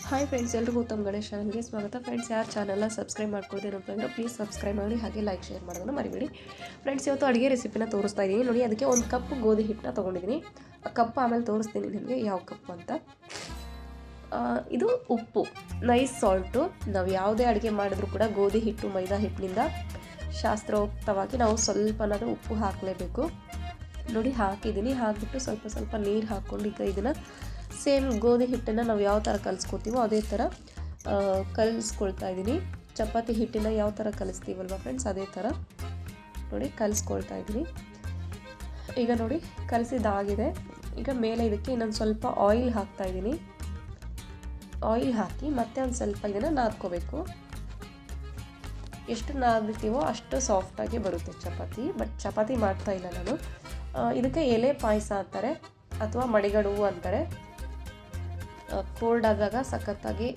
Hi friends, ಎಲ್ರಿಗೂ ಉತ್ತಮ್ ಗಣೇಶ್ ಚಾನಲ್ಗೆ ಸ್ವಾಗತ. ಫ್ರೆಂಡ್ಸ್, ಯಾರು ಚಾನಲ್ನ ಸಬ್ಸ್ಕ್ರೈಬ್ ಮಾಡ್ಕೊಳ್ತೀನಿ ಅಂತಂದರೆ ಪ್ಲೀಸ್ ಸಬ್ಸ್ಕ್ರೈಬ್ ಮಾಡಿ, ಹಾಗೆ ಲೈಕ್ ಶೇರ್ ಮಾಡೋದನ್ನು ಮರಿಬೇಡಿ. ಫ್ರೆಂಡ್ಸ್, ಇವತ್ತು ಅಡುಗೆ ರೆಸಿಪಿನ ತೋರಿಸ್ತಾ ಇದ್ದೀನಿ ನೋಡಿ. ಅದಕ್ಕೆ 1 ಕಪ್ ಗೋಧಿ ಹಿಟ್ಟನ್ನ ತೊಗೊಂಡಿದ್ದೀನಿ. ಆ ಕಪ್ ಆಮೇಲೆ ತೋರಿಸ್ತೀನಿ ನಿಮಗೆ ಯಾವ ಕಪ್ ಅಂತ. ಇದು ಉಪ್ಪು, ನೈಸ್ ಸಾಲ್ಟು. ನಾವು ಯಾವುದೇ ಅಡುಗೆ ಮಾಡಿದ್ರೂ ಕೂಡ ಗೋಧಿ ಹಿಟ್ಟು ಮೈದಾ ಹಿಟ್ಟಿನಿಂದ ಶಾಸ್ತ್ರೋಕ್ತವಾಗಿ ನಾವು ಸ್ವಲ್ಪನಾದರೂ ಉಪ್ಪು ಹಾಕಲೇಬೇಕು ನೋಡಿ. ಹಾಕಿದ್ದೀನಿ. ಹಾಕಿಬಿಟ್ಟು ಸ್ವಲ್ಪ ನೀರು ಹಾಕ್ಕೊಂಡು ಈಗ ಇದನ್ನು ಸೇಮ್ ಗೋಧಿ ಹಿಟ್ಟನ್ನು ನಾವು ಯಾವ ಥರ ಕಲಿಸ್ಕೊತೀವೋ ಅದೇ ಥರ ಕಲಿಸ್ಕೊಳ್ತಾ ಇದ್ದೀನಿ. ಚಪಾತಿ ಹಿಟ್ಟಿನ ಯಾವ ಥರ ಕಲಿಸ್ತೀವಲ್ವ ಫ್ರೆಂಡ್ಸ್, ಅದೇ ಥರ ನೋಡಿ ಕಲಿಸ್ಕೊಳ್ತಾ ಇದ್ದೀನಿ. ಈಗ ನೋಡಿ ಕಲಿಸಿದಾಗಿದೆ. ಈಗ ಮೇಲೆ ಇದಕ್ಕೆ ಇನ್ನೊಂದು ಸ್ವಲ್ಪ ಆಯಿಲ್ ಹಾಕ್ತಾ ಇದ್ದೀನಿ. ಆಯಿಲ್ ಹಾಕಿ ಮತ್ತೆ ಒಂದು ಸ್ವಲ್ಪ ಇದನ್ನು ನಾದ್ಕೋಬೇಕು. ಎಷ್ಟು ನಾದ್ತೀವೋ ಅಷ್ಟು ಸಾಫ್ಟಾಗಿ ಬರುತ್ತೆ ಚಪಾತಿ. ಬಟ್ ಚಪಾತಿ ಮಾಡ್ತಾ ಇಲ್ಲ ನಾನು. ಇದಕ್ಕೆ ಎಲೆ ಪಾಯಸ ಅಂತಾರೆ ಅಥವಾ ಮಡಿಗಡುವು ಅಂತಾರೆ. ಕೋಲ್ಡ್ ಆದಾಗ ಸಖತ್ತಾಗಿ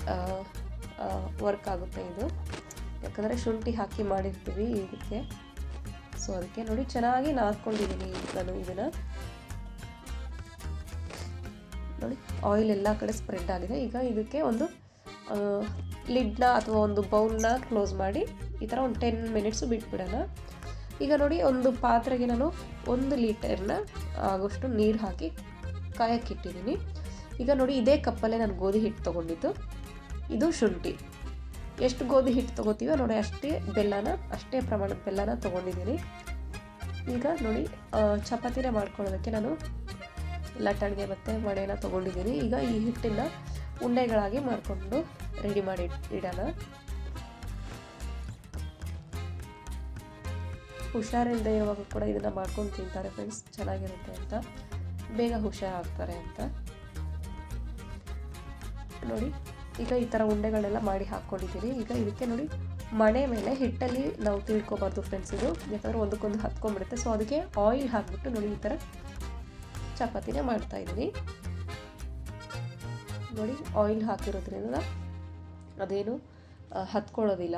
ವರ್ಕ್ ಆಗುತ್ತೆ ಇದು, ಯಾಕಂದರೆ ಶುಂಠಿ ಹಾಕಿ ಮಾಡಿರ್ತೀವಿ ಇದಕ್ಕೆ. ಸೊ ಅದಕ್ಕೆ ನೋಡಿ ಚೆನ್ನಾಗಿ ನಾದ್ಕೊಂಡಿದ್ದೀನಿ ನಾನು ಇದನ್ನು ನೋಡಿ. ಆಯಿಲ್ ಎಲ್ಲ ಕಡೆ ಸ್ಪ್ರೆಡ್ ಆಗಿದೆ. ಈಗ ಇದಕ್ಕೆ ಒಂದು ಲಿಡ್ನ ಅಥವಾ ಒಂದು ಬೌಲ್ನ ಕ್ಲೋಸ್ ಮಾಡಿ ಈ ಥರ ಒಂದು 10 ಮಿನಿಟ್ಸು ಬಿಟ್ಬಿಡೋಣ. ಈಗ ನೋಡಿ ಒಂದು ಪಾತ್ರೆಗೆ ನಾನು 1 ಲೀಟರ್ನ ಆಗೋಷ್ಟು ನೀರು ಹಾಕಿ ಕಾಯಕ್ಕಿಟ್ಟಿದ್ದೀನಿ. ಈಗ ನೋಡಿ ಇದೇ ಕಪ್ಪಲ್ಲೇ ನಾನು ಗೋಧಿ ಹಿಟ್ಟು ತೊಗೊಂಡಿದ್ದು. ಇದು ಶುಂಠಿ. ಎಷ್ಟು ಗೋಧಿ ಹಿಟ್ಟು ತೊಗೋತೀವೋ ನೋಡಿ ಅಷ್ಟೇ ಪ್ರಮಾಣದ ಬೆಲ್ಲನ ತೊಗೊಂಡಿದ್ದೀನಿ. ಈಗ ನೋಡಿ ಚಪಾತಿನೇ ಮಾಡ್ಕೊಳ್ಳೋದಕ್ಕೆ ನಾನು ಲಟ್ಟಣಿಗೆ ಮತ್ತು ವಡೆನ ತೊಗೊಂಡಿದ್ದೀನಿ. ಈಗ ಈ ಹಿಟ್ಟನ್ನು ಉಂಡೆಗಳಾಗಿ ಮಾಡಿಕೊಂಡು ರೆಡಿ ಮಾಡಿ ಇಡೋಣ. ಹುಷಾರಿಲ್ಲದೆ ಇರುವಾಗ ಕೂಡ ಇದನ್ನು ಮಾಡ್ಕೊಂಡು ತಿಂತಾರೆ ಫ್ರೆಂಡ್ಸ್, ಚೆನ್ನಾಗಿರುತ್ತೆ ಅಂತ, ಬೇಗ ಹುಷಾರಾಗ್ತಾರೆ ಅಂತ ನೋಡಿ. ಈಗ ಈ ಥರ ಉಂಡೆಗಳೆಲ್ಲ ಮಾಡಿ ಹಾಕ್ಕೊಂಡಿದ್ದೀನಿ. ಈಗ ಇದಕ್ಕೆ ನೋಡಿ ಮಣೆ ಮೇಲೆ ಹಿಟ್ಟಲ್ಲಿ ನಾವು ತಿಳ್ಕೊಬಾರ್ದು ಫ್ರೆಂಡ್ಸ್, ಇದು ಯಾಕಂದರೆ ಒಂದಕ್ಕೊಂದು ಹತ್ಕೊಂಡ್ಬಿಡುತ್ತೆ. ಸೊ ಅದಕ್ಕೆ ಆಯಿಲ್ ಹಾಕ್ಬಿಟ್ಟು ನೋಡಿ ಈ ಥರ ಚಪಾತಿನೇ ಮಾಡ್ತಾಯಿದ್ದೀನಿ ನೋಡಿ. ಆಯಿಲ್ ಹಾಕಿರೋದ್ರಿಂದ ಅದೇನು ಹತ್ಕೊಳ್ಳೋದಿಲ್ಲ,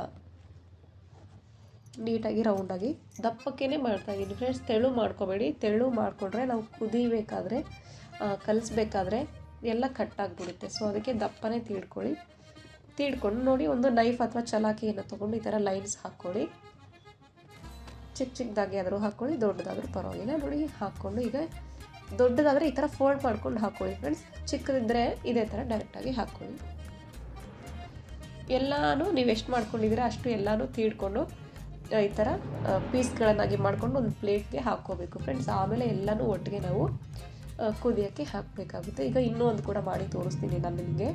ನೀಟಾಗಿ ರೌಂಡಾಗಿ ದಪ್ಪಕ್ಕೇ ಮಾಡ್ತಾಯಿದ್ದೀನಿ ಫ್ರೆಂಡ್ಸ್. ತೆಳು ಮಾಡ್ಕೋಬೇಡಿ. ತೆಳು ಮಾಡಿಕೊಂಡ್ರೆ ನಾವು ಕುದಿಬೇಕಾದ್ರೆ ಕಲಿಸ್ಬೇಕಾದ್ರೆ ಎಲ್ಲ ಕಟ್ಟಾಗಿಬಿಡುತ್ತೆ. ಸೊ ಅದಕ್ಕೆ ದಪ್ಪನೇ ತೀಡ್ಕೊಂಡು ನೋಡಿ ಒಂದು ನೈಫ್ ಅಥವಾ ಚಲಾಕಿಯನ್ನು ತೊಗೊಂಡು ಈ ಥರ ಲೈನ್ಸ್ ಹಾಕ್ಕೊಳ್ಳಿ. ಚಿಕ್ಕದಾಗಿ ಆದರೂ ಹಾಕ್ಕೊಳ್ಳಿ, ದೊಡ್ಡದಾದರೂ ಪರವಾಗಿಲ್ಲ ನೋಡಿ. ಹಾಕ್ಕೊಂಡು ಈಗ ದೊಡ್ಡದಾದರೆ ಈ ಥರ ಫೋಲ್ಡ್ ಮಾಡ್ಕೊಂಡು ಹಾಕ್ಕೊಳ್ಳಿ ಫ್ರೆಂಡ್ಸ್. ಚಿಕ್ಕದಿದ್ದರೆ ಇದೇ ಥರ ಡೈರೆಕ್ಟಾಗಿ ಹಾಕ್ಕೊಳ್ಳಿ. ಎಲ್ಲನೂ ನೀವು ಎಷ್ಟು ಮಾಡ್ಕೊಂಡಿದ್ದೀರಾ ಅಷ್ಟು ಎಲ್ಲನೂ ತೀಡ್ಕೊಂಡು ಈ ಥರ ಪೀಸ್ಗಳನ್ನಾಗಿ ಮಾಡಿಕೊಂಡು ಒಂದು ಪ್ಲೇಟ್ಗೆ ಹಾಕ್ಕೋಬೇಕು ಫ್ರೆಂಡ್ಸ್. ಆಮೇಲೆ ಎಲ್ಲನೂ ಒಟ್ಟಿಗೆ ನಾವು ಕುದಿಯೋಕ್ಕೆ ಹಾಕಬೇಕಾಗುತ್ತೆ. ಈಗ ಇನ್ನೂ ಒಂದು ಕೂಡ ಮಾಡಿ ತೋರಿಸ್ತೀನಿ ನಾನು ನಿಮಗೆ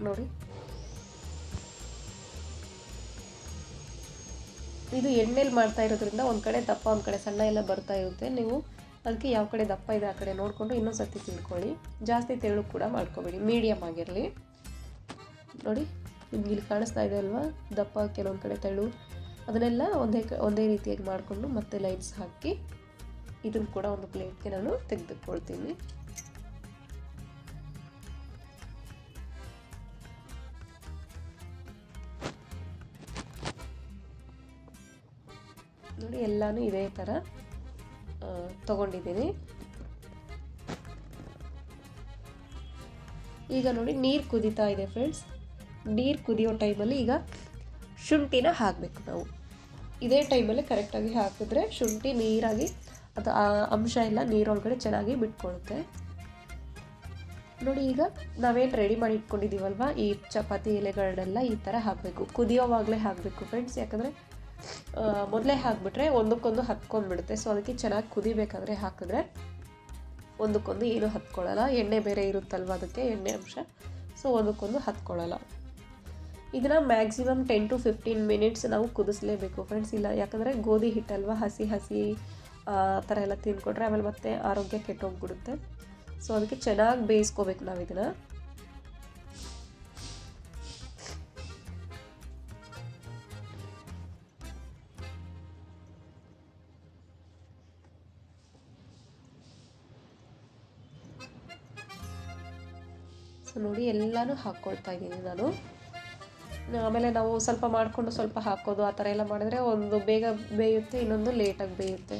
ನೋಡಿ. ಇದು ಎಣ್ಣೆಲಿ ಮಾಡ್ತಾ ಇರೋದ್ರಿಂದ ಒಂದು ಕಡೆ ದಪ್ಪ ಒಂದು ಕಡೆ ಸಣ್ಣ ಎಲ್ಲ ಬರ್ತಾ ಇರುತ್ತೆ. ನೀವು ಅದಕ್ಕೆ ಯಾವ ಕಡೆ ದಪ್ಪ ಇದೆ ಆ ಕಡೆ ನೋಡಿಕೊಂಡು ಇನ್ನೊಂದು ಸರ್ತಿ ತಿಳ್ಕೊಳ್ಳಿ. ಜಾಸ್ತಿ ತೆಳು ಕೂಡ ಮಾಡ್ಕೊಬೇಡಿ, ಮೀಡಿಯಮ್ ಆಗಿರಲಿ ನೋಡಿ. ನಿಮ್ಗೆ ಇಲ್ಲಿ ಕಾಣಿಸ್ತಾ ಇದೆ ಅಲ್ವಾ, ದಪ್ಪ ಕೆಲವೊಂದು ಕಡೆ ತೆಳು, ಅದನ್ನೆಲ್ಲ ಒಂದೇ ರೀತಿಯಾಗಿ ಮಾಡಿಕೊಂಡು ಮತ್ತೆ ಲೈನ್ಸ್ ಹಾಕಿ ಇದನ್ನು ಕೂಡ ಒಂದು ಪ್ಲೇಟ್ಗೆ ನಾನು ತೆಗೆದುಕೊಳ್ತೀನಿ. ನೋಡಿ ಎಲ್ಲನೂ ಇದೇ ಥರ ತಗೊಂಡಿದ್ದೀನಿ. ಈಗ ನೋಡಿ ನೀರು ಕುದೀತಾ ಇದೆ ಫ್ರೆಂಡ್ಸ್. ನೀರು ಕುದಿಯೋ ಟೈಮಲ್ಲಿ ಈಗ ಶುಂಠಿನ ಹಾಕಬೇಕು ನಾವು. ಇದೇ ಟೈಮಲ್ಲಿ ಕರೆಕ್ಟಾಗಿ ಹಾಕಿದ್ರೆ ಶುಂಠಿ ನೀರಾಗಿ ಅದು ಆ ಅಂಶ ಎಲ್ಲ ನೀರೊಳಗಡೆ ಚೆನ್ನಾಗಿ ಬಿಟ್ಕೊಳ್ಳುತ್ತೆ ನೋಡಿ. ಈಗ ನಾವೇನು ರೆಡಿ ಮಾಡಿ ಇಟ್ಕೊಂಡಿದ್ದೀವಲ್ವ ಈ ಚಪಾತಿ ಎಲೆಗಳನ್ನೆಲ್ಲ ಈ ಥರ ಹಾಕಬೇಕು. ಕುದಿಯೋವಾಗಲೇ ಹಾಕಬೇಕು ಫ್ರೆಂಡ್ಸ್, ಯಾಕಂದರೆ ಮೊದಲೇ ಹಾಕಿಬಿಟ್ರೆ ಒಂದಕ್ಕೊಂದು ಹತ್ಕೊಂಡ್ಬಿಡುತ್ತೆ. ಸೊ ಅದಕ್ಕೆ ಚೆನ್ನಾಗಿ ಕುದಿಬೇಕಾದ್ರೆ ಹಾಕಿದ್ರೆ ಒಂದಕ್ಕೊಂದು ಏನೂ ಹತ್ಕೊಳ್ಳಲ್ಲ. ಎಣ್ಣೆ ಬೇರೆ ಇರುತ್ತಲ್ವ ಅದಕ್ಕೆ, ಎಣ್ಣೆ ಅಂಶ. ಸೊ ಒಂದಕ್ಕೊಂದು ಹತ್ಕೊಳ್ಳಲ್ಲ. ಇದನ್ನು ಮ್ಯಾಕ್ಸಿಮಮ್ 10 to 15 ಮಿನಿಟ್ಸ್ ನಾವು ಕುದಿಸ್ಲೇಬೇಕು ಫ್ರೆಂಡ್ಸ್. ಇಲ್ಲ ಯಾಕಂದರೆ ಗೋಧಿ ಹಿಟ್ಟಲ್ವ, ಹಸಿ ಆ ಥರ ಎಲ್ಲ ತಿಂದ್ಕೊಂಡ್ರೆ ಆಮೇಲೆ ಮತ್ತೆ ಆರೋಗ್ಯ ಕೆಟ್ಟೋಗ್ಬಿಡುತ್ತೆ. ಸೊ ಅದಕ್ಕೆ ಚೆನ್ನಾಗಿ ಬೇಯಿಸ್ಕೋಬೇಕು ನಾವು ಇದನ್ನು. ಸೊ ನೋಡಿ ಎಲ್ಲನೂ ಹಾಕ್ಕೊಳ್ತಾ ಇದ್ದೀನಿ ನಾನು. ಆಮೇಲೆ ನಾವು ಸ್ವಲ್ಪ ಮಾಡಿಕೊಂಡು ಸ್ವಲ್ಪ ಹಾಕೋದು ಆ ಥರ ಎಲ್ಲ ಮಾಡಿದ್ರೆ ಒಂದು ಬೇಗ ಬೇಯುತ್ತೆ, ಇನ್ನೊಂದು ಲೇಟಾಗಿ ಬೇಯುತ್ತೆ.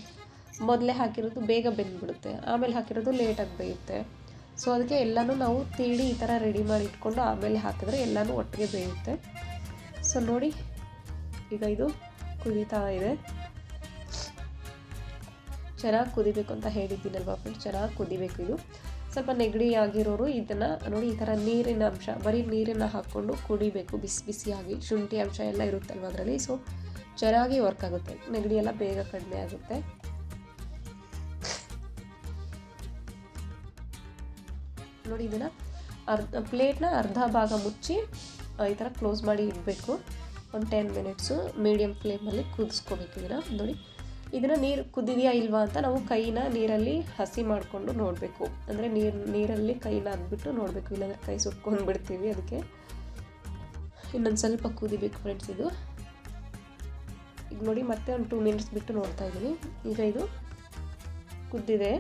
ಮೊದಲೇ ಹಾಕಿರೋದು ಬೇಗ ಬೆಂದ್ಬಿಡುತ್ತೆ, ಆಮೇಲೆ ಹಾಕಿರೋದು ಲೇಟಾಗಿ ಬೇಯುತ್ತೆ. ಸೊ ಅದಕ್ಕೆ ಎಲ್ಲನೂ ನಾವು ತೀಡಿ ಈ ಥರ ರೆಡಿ ಮಾಡಿ ಇಟ್ಕೊಂಡು ಆಮೇಲೆ ಹಾಕಿದ್ರೆ ಎಲ್ಲನೂ ಒಟ್ಟಿಗೆ ಬೇಯುತ್ತೆ. ಸೊ ನೋಡಿ ಈಗ ಇದು ಕುದೀತಾ ಇದೆ. ಚೆನ್ನಾಗಿ ಕುದಿಬೇಕು ಅಂತ ಹೇಳಿದ್ದೀನಲ್ವಾ ಫ್ರೆಂಡ್ಸ್, ಚೆನ್ನಾಗಿ ಕುದಿಬೇಕು. ಇದು ಸ್ವಲ್ಪ ನೆಗಡಿ ಆಗಿರೋರು ಇದನ್ನು ನೋಡಿ ಈ ಥರ ನೀರಿನ ಅಂಶ, ಬರೀ ನೀರನ್ನು ಹಾಕ್ಕೊಂಡು ಕುಡಿಬೇಕು ಬಿಸಿ ಬಿಸಿಯಾಗಿ. ಶುಂಠಿ ಅಂಶ ಎಲ್ಲ ಇರುತ್ತಲ್ವ ಅದರಲ್ಲಿ. ಸೊ ಚೆನ್ನಾಗಿ ವರ್ಕ್ ಆಗುತ್ತೆ, ನೆಗಡಿ ಎಲ್ಲ ಬೇಗ ಕಡಿಮೆ ಆಗುತ್ತೆ. ನೋಡಿ ಇದನ್ನು ಪ್ಲೇಟ್ನ ಅರ್ಧ ಭಾಗ ಮುಚ್ಚಿ ಈ ಥರ ಕ್ಲೋಸ್ ಮಾಡಿ ಇಡಬೇಕು. ಒಂದು 10 ಮಿನಿಟ್ಸು ಮೀಡಿಯಮ್ ಫ್ಲೇಮಲ್ಲಿ ಕುದಿಸ್ಕೋಬೇಕು ಇದನ್ನು. ನೋಡಿ ಇದನ್ನು ನೀರು ಕುದಿದೆಯಾ ಇಲ್ವಾ ಅಂತ ನಾವು ಕೈನ ನೀರಲ್ಲಿ ಹಸಿ ಮಾಡಿಕೊಂಡು ನೋಡಬೇಕು. ಅಂದರೆ ನೀರಲ್ಲಿ ಕೈನ ಅದ್ಬಿಟ್ಟು ನೋಡಬೇಕು, ಇಲ್ಲಾಂದರೆ ಕೈ ಸುಟ್ಕೊಂಡು ಬಿಡ್ತೀವಿ. ಅದಕ್ಕೆ ಇನ್ನೊಂದು ಸ್ವಲ್ಪ ಕುದಿಬೇಕು ಫ್ರೆಂಡ್ಸ್ ಇದು. ಈಗ ನೋಡಿ ಮತ್ತೆ ಒಂದು 2 ಮಿನಿಟ್ಸ್ ಬಿಟ್ಟು ನೋಡ್ತಾ ಇದ್ದೀನಿ. ಈಗ ಇದು ಕುದ್ದಿದೆ.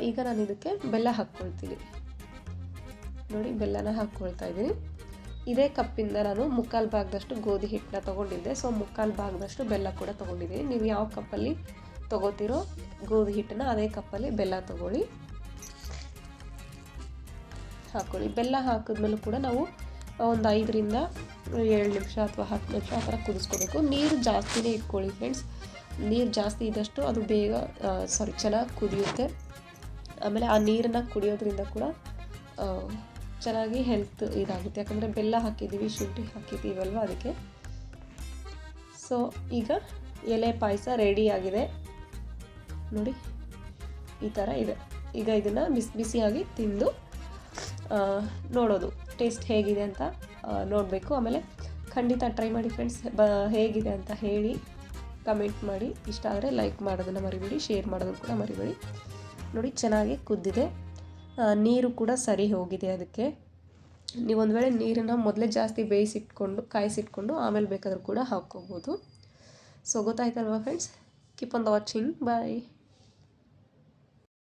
ಈಗ ನಾನು ಇದಕ್ಕೆ ಬೆಲ್ಲ ಹಾಕ್ಕೊಳ್ತೀನಿ. ನೋಡಿ ಬೆಲ್ಲನ ಹಾಕ್ಕೊಳ್ತಾ ಇದ್ದೀನಿ. ಇದೇ ಕಪ್ಪಿಂದ ನಾನು 3/4 ಭಾಗದಷ್ಟು ಗೋಧಿ ಹಿಟ್ಟನ್ನ ತೊಗೊಂಡಿದ್ದೆ. ಸೊ 3/4 ಭಾಗದಷ್ಟು ಬೆಲ್ಲ ಕೂಡ ತೊಗೊಂಡಿದ್ದೀನಿ. ನೀವು ಯಾವ ಕಪ್ಪಲ್ಲಿ ತೊಗೋತಿರೋ ಗೋಧಿ ಹಿಟ್ಟನ್ನ ಅದೇ ಕಪ್ಪಲ್ಲಿ ಬೆಲ್ಲ ತೊಗೊಳ್ಳಿ, ಹಾಕ್ಕೊಳ್ಳಿ. ಬೆಲ್ಲ ಹಾಕಿದ್ಮೇಲೂ ಕೂಡ ನಾವು ಒಂದು 5ರಿಂದ 7 ನಿಮಿಷ ಅಥವಾ 10 ನಿಮಿಷ ಆ ಥರ ಕುದಿಸ್ಕೋಬೇಕು. ನೀರು ಜಾಸ್ತಿನೇ ಇಟ್ಕೊಳ್ಳಿ ಫ್ರೆಂಡ್ಸ್. ನೀರು ಜಾಸ್ತಿ ಇದ್ದಷ್ಟು ಅದು ಬೇಗ ಚೆನ್ನಾಗಿ ಕುದಿಯುತ್ತೆ. ಆಮೇಲೆ ಆ ನೀರನ್ನು ಕುಡಿಯೋದ್ರಿಂದ ಕೂಡ ಚೆನ್ನಾಗಿ ಹೆಲ್ತ್ ಇದಾಗುತ್ತೆ, ಯಾಕಂದರೆ ಬೆಲ್ಲ ಹಾಕಿದ್ದೀವಿ, ಶುಂಠಿ ಹಾಕಿದ್ದೀವಲ್ವ ಅದಕ್ಕೆ. ಸೊ ಈಗ ಎಲೆ ಪಾಯಸ ರೆಡಿಯಾಗಿದೆ ನೋಡಿ, ಈ ಥರ ಇದೆ. ಈಗ ಇದನ್ನು ಬಿಸಿ ಬಿಸಿಯಾಗಿ ತಿಂದು ನೋಡೋದು ಟೇಸ್ಟ್ ಹೇಗಿದೆ ಅಂತ ನೋಡಬೇಕು. ಆಮೇಲೆ ಖಂಡಿತ ಟ್ರೈ ಮಾಡಿ ಫ್ರೆಂಡ್ಸ್, ಹೇಗಿದೆ ಅಂತ ಹೇಳಿ ಕಮೆಂಟ್ ಮಾಡಿ. ಇಷ್ಟ ಆದರೆ ಲೈಕ್ ಮಾಡೋದನ್ನು ಮರಿಬೇಡಿ, ಶೇರ್ ಮಾಡೋದನ್ನು ಕೂಡ ಮರಿಬೇಡಿ. ನೋಡಿ ಚೆನ್ನಾಗಿ ಕುದ್ದಿದೆ, ನೀರು ಕೂಡ ಸರಿ ಹೋಗಿದೆ. ಅದಕ್ಕೆ ನೀವು ಒಂದು ವೇಳೆ ನೀರನ್ನು ಮೊದಲೇ ಜಾಸ್ತಿ ಬೇಯಿಸಿಟ್ಕೊಂಡು ಕಾಯಿಸಿಟ್ಕೊಂಡು ಆಮೇಲೆ ಬೇಕಾದರೂ ಕೂಡ ಹಾಕ್ಕೋಬೋದು. ಸೊ ಗೊತ್ತಾಯ್ತಲ್ವಾ friends? Keep on watching, bye.